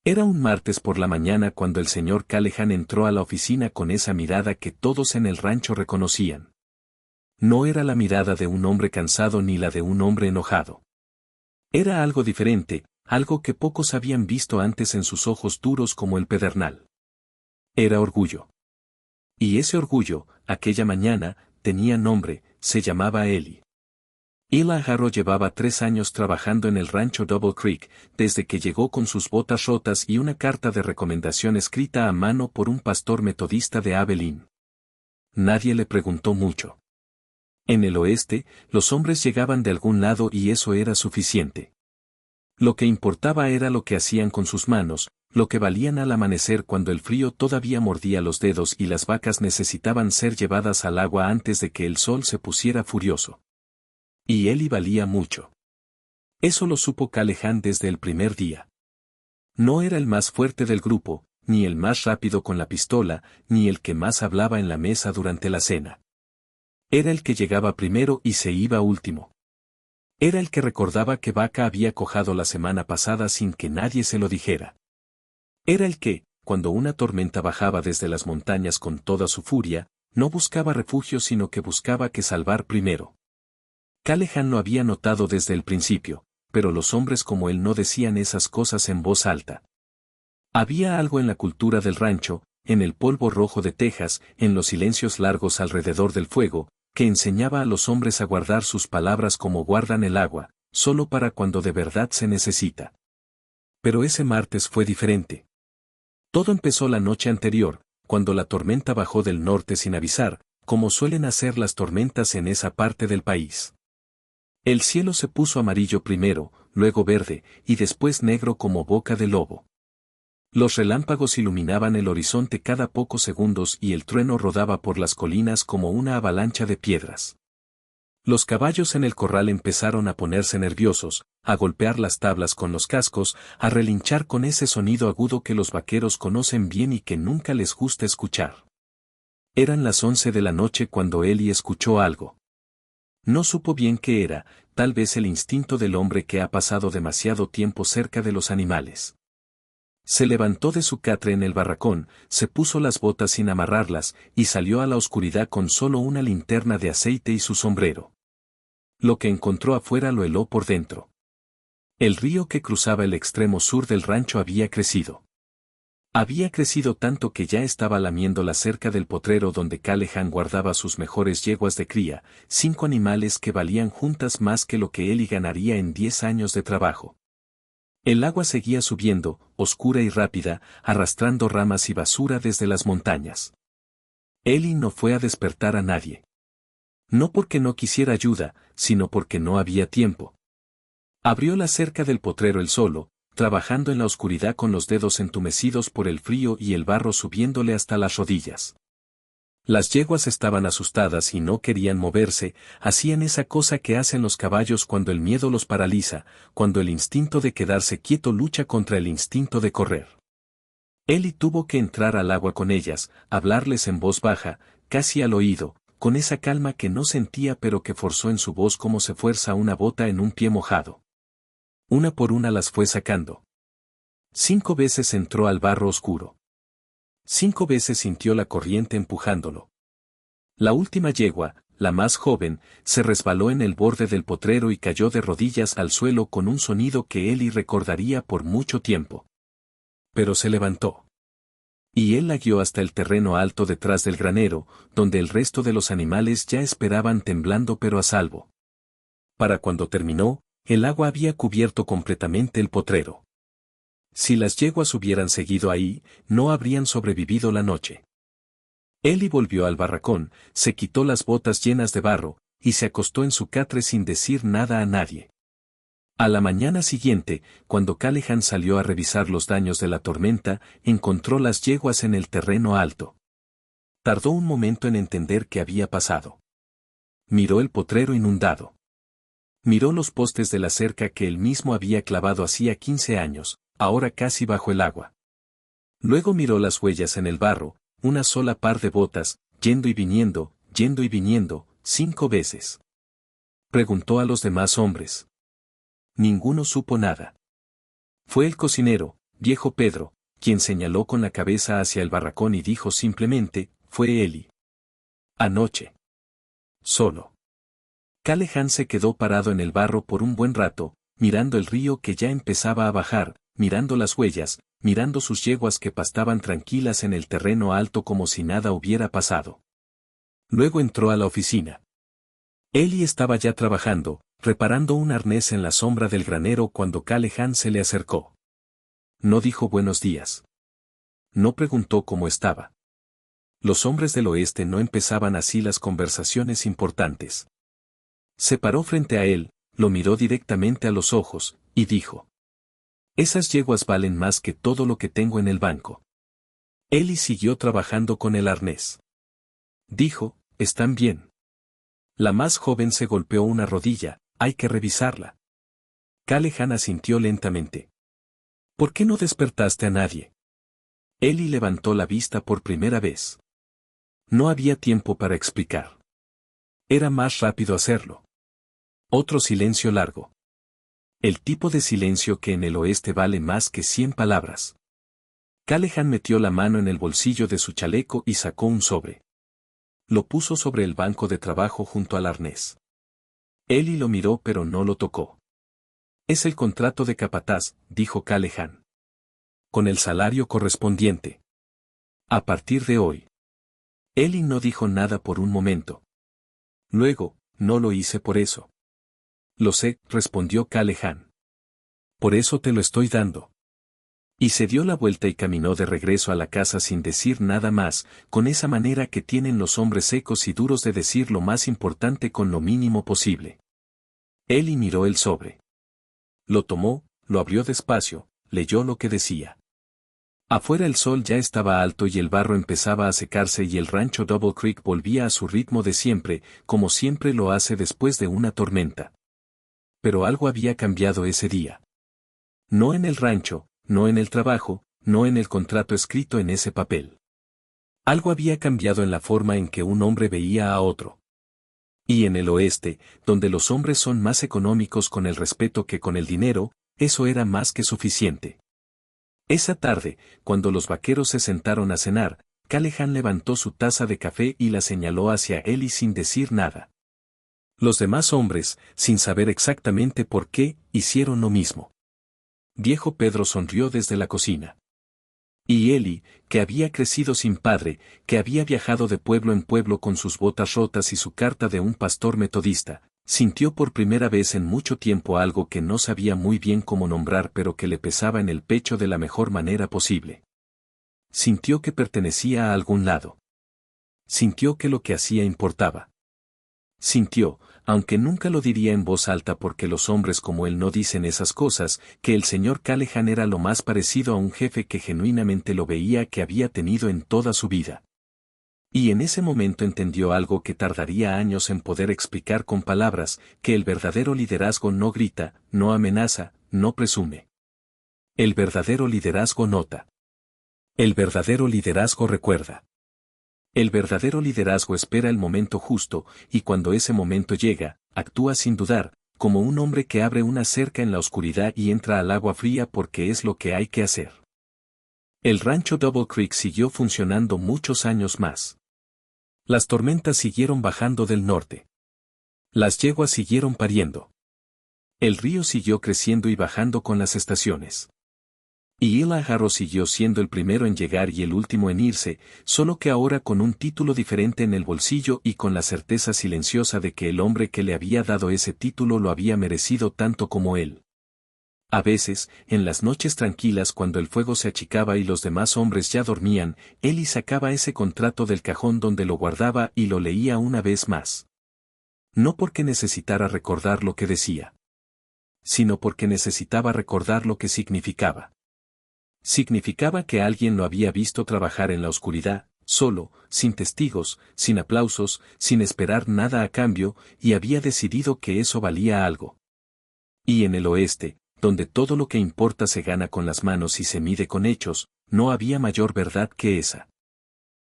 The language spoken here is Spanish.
Era un martes por la mañana cuando el señor Callahan entró a la oficina con esa mirada que todos en el rancho reconocían. No era la mirada de un hombre cansado ni la de un hombre enojado. Era algo diferente, algo que pocos habían visto antes en sus ojos duros como el pedernal. Era orgullo. Y ese orgullo, aquella mañana, tenía nombre, se llamaba Eli. Eli Harrow llevaba 3 años trabajando en el rancho Double Creek, desde que llegó con sus botas rotas y una carta de recomendación escrita a mano por un pastor metodista de Abilene. Nadie le preguntó mucho. En el oeste, los hombres llegaban de algún lado y eso era suficiente. Lo que importaba era lo que hacían con sus manos, lo que valían al amanecer cuando el frío todavía mordía los dedos y las vacas necesitaban ser llevadas al agua antes de que el sol se pusiera furioso. Y Eli valía mucho. Eso lo supo Callahan desde el primer día. No era el más fuerte del grupo, ni el más rápido con la pistola, ni el que más hablaba en la mesa durante la cena. Era el que llegaba primero y se iba último. Era el que recordaba que Vaca había cojado la semana pasada sin que nadie se lo dijera. Era el que, cuando una tormenta bajaba desde las montañas con toda su furia, no buscaba refugio sino que buscaba que salvar primero. Callahan lo había notado desde el principio, pero los hombres como él no decían esas cosas en voz alta. Había algo en la cultura del rancho, en el polvo rojo de Texas, en los silencios largos alrededor del fuego, que enseñaba a los hombres a guardar sus palabras como guardan el agua, solo para cuando de verdad se necesita. Pero ese martes fue diferente. Todo empezó la noche anterior, cuando la tormenta bajó del norte sin avisar, como suelen hacer las tormentas en esa parte del país. El cielo se puso amarillo primero, luego verde, y después negro como boca de lobo. Los relámpagos iluminaban el horizonte cada pocos segundos y el trueno rodaba por las colinas como una avalancha de piedras. Los caballos en el corral empezaron a ponerse nerviosos, a golpear las tablas con los cascos, a relinchar con ese sonido agudo que los vaqueros conocen bien y que nunca les gusta escuchar. Eran las 11 de la noche cuando Eli escuchó algo. No supo bien qué era, tal vez el instinto del hombre que ha pasado demasiado tiempo cerca de los animales. Se levantó de su catre en el barracón, se puso las botas sin amarrarlas, y salió a la oscuridad con solo una linterna de aceite y su sombrero. Lo que encontró afuera lo heló por dentro. El río que cruzaba el extremo sur del rancho había crecido. Había crecido tanto que ya estaba lamiendo la cerca del potrero donde Callahan guardaba sus mejores yeguas de cría, 5 animales que valían juntas más que lo que Eli ganaría en 10 años de trabajo. El agua seguía subiendo, oscura y rápida, arrastrando ramas y basura desde las montañas. Eli no fue a despertar a nadie. No porque no quisiera ayuda, sino porque no había tiempo. Abrió la cerca del potrero él solo, trabajando en la oscuridad con los dedos entumecidos por el frío y el barro subiéndole hasta las rodillas. Las yeguas estaban asustadas y no querían moverse, hacían esa cosa que hacen los caballos cuando el miedo los paraliza, cuando el instinto de quedarse quieto lucha contra el instinto de correr. Eli tuvo que entrar al agua con ellas, hablarles en voz baja, casi al oído, con esa calma que no sentía pero que forzó en su voz como se fuerza una bota en un pie mojado. Una por una las fue sacando. 5 veces entró al barro oscuro. 5 veces sintió la corriente empujándolo. La última yegua, la más joven, se resbaló en el borde del potrero y cayó de rodillas al suelo con un sonido que Eli recordaría por mucho tiempo. Pero se levantó. Y él la guió hasta el terreno alto detrás del granero, donde el resto de los animales ya esperaban temblando pero a salvo. Para cuando terminó, el agua había cubierto completamente el potrero. Si las yeguas hubieran seguido ahí, no habrían sobrevivido la noche. Eli volvió al barracón, se quitó las botas llenas de barro, y se acostó en su catre sin decir nada a nadie. A la mañana siguiente, cuando Callahan salió a revisar los daños de la tormenta, encontró las yeguas en el terreno alto. Tardó un momento en entender qué había pasado. Miró el potrero inundado. Miró los postes de la cerca que él mismo había clavado hacía 15 años, ahora casi bajo el agua. Luego miró las huellas en el barro, una sola par de botas, yendo y viniendo, 5 veces. Preguntó a los demás hombres. Ninguno supo nada. Fue el cocinero, Viejo Pedro, quien señaló con la cabeza hacia el barracón y dijo simplemente, fue Eli. Anoche. Solo. Callahan se quedó parado en el barro por un buen rato, mirando el río que ya empezaba a bajar, mirando las huellas, mirando sus yeguas que pastaban tranquilas en el terreno alto como si nada hubiera pasado. Luego entró a la oficina. Eli estaba ya trabajando, reparando un arnés en la sombra del granero cuando Callahan se le acercó. No dijo buenos días. No preguntó cómo estaba. Los hombres del oeste no empezaban así las conversaciones importantes. Se paró frente a él, lo miró directamente a los ojos, y dijo: esas yeguas valen más que todo lo que tengo en el banco. Eli siguió trabajando con el arnés. Dijo: están bien. La más joven se golpeó una rodilla, hay que revisarla. Callahan asintió lentamente. ¿Por qué no despertaste a nadie? Eli levantó la vista por primera vez. No había tiempo para explicar. Era más rápido hacerlo. Otro silencio largo. El tipo de silencio que en el oeste vale más que 100 palabras. Callahan metió la mano en el bolsillo de su chaleco y sacó un sobre. Lo puso sobre el banco de trabajo junto al arnés. Eli lo miró pero no lo tocó. Es el contrato de capataz, dijo Callahan. Con el salario correspondiente. A partir de hoy. Eli no dijo nada por un momento. Luego, no lo hice por eso. Lo sé, respondió Callahan. Por eso te lo estoy dando. Y se dio la vuelta y caminó de regreso a la casa sin decir nada más, con esa manera que tienen los hombres secos y duros de decir lo más importante con lo mínimo posible. Eli miró el sobre. Lo tomó, lo abrió despacio, leyó lo que decía. Afuera el sol ya estaba alto y el barro empezaba a secarse y el rancho Double Creek volvía a su ritmo de siempre, como siempre lo hace después de una tormenta. Pero algo había cambiado ese día. No en el rancho, no en el trabajo, no en el contrato escrito en ese papel. Algo había cambiado en la forma en que un hombre veía a otro. Y en el oeste, donde los hombres son más económicos con el respeto que con el dinero, eso era más que suficiente. Esa tarde, cuando los vaqueros se sentaron a cenar, Callahan levantó su taza de café y la señaló hacia Eli sin decir nada. Los demás hombres, sin saber exactamente por qué, hicieron lo mismo. Viejo Pedro sonrió desde la cocina. Y Eli, que había crecido sin padre, que había viajado de pueblo en pueblo con sus botas rotas y su carta de un pastor metodista, sintió por primera vez en mucho tiempo algo que no sabía muy bien cómo nombrar pero que le pesaba en el pecho de la mejor manera posible. Sintió que pertenecía a algún lado. Sintió que lo que hacía importaba. Sintió, aunque nunca lo diría en voz alta porque los hombres como él no dicen esas cosas, que el señor Callahan era lo más parecido a un jefe que genuinamente lo veía que había tenido en toda su vida. Y en ese momento entendió algo que tardaría años en poder explicar con palabras, que el verdadero liderazgo no grita, no amenaza, no presume. El verdadero liderazgo nota. El verdadero liderazgo recuerda. El verdadero liderazgo espera el momento justo, y cuando ese momento llega, actúa sin dudar, como un hombre que abre una cerca en la oscuridad y entra al agua fría porque es lo que hay que hacer. El rancho Double Creek siguió funcionando muchos años más. Las tormentas siguieron bajando del norte. Las yeguas siguieron pariendo. El río siguió creciendo y bajando con las estaciones. Y Eli Harrow siguió siendo el primero en llegar y el último en irse, solo que ahora con un título diferente en el bolsillo y con la certeza silenciosa de que el hombre que le había dado ese título lo había merecido tanto como él. A veces, en las noches tranquilas cuando el fuego se achicaba y los demás hombres ya dormían, Eli sacaba ese contrato del cajón donde lo guardaba y lo leía una vez más. No porque necesitara recordar lo que decía, sino porque necesitaba recordar lo que significaba. Significaba que alguien lo había visto trabajar en la oscuridad, solo, sin testigos, sin aplausos, sin esperar nada a cambio, y había decidido que eso valía algo. Y en el oeste, donde todo lo que importa se gana con las manos y se mide con hechos, no había mayor verdad que esa.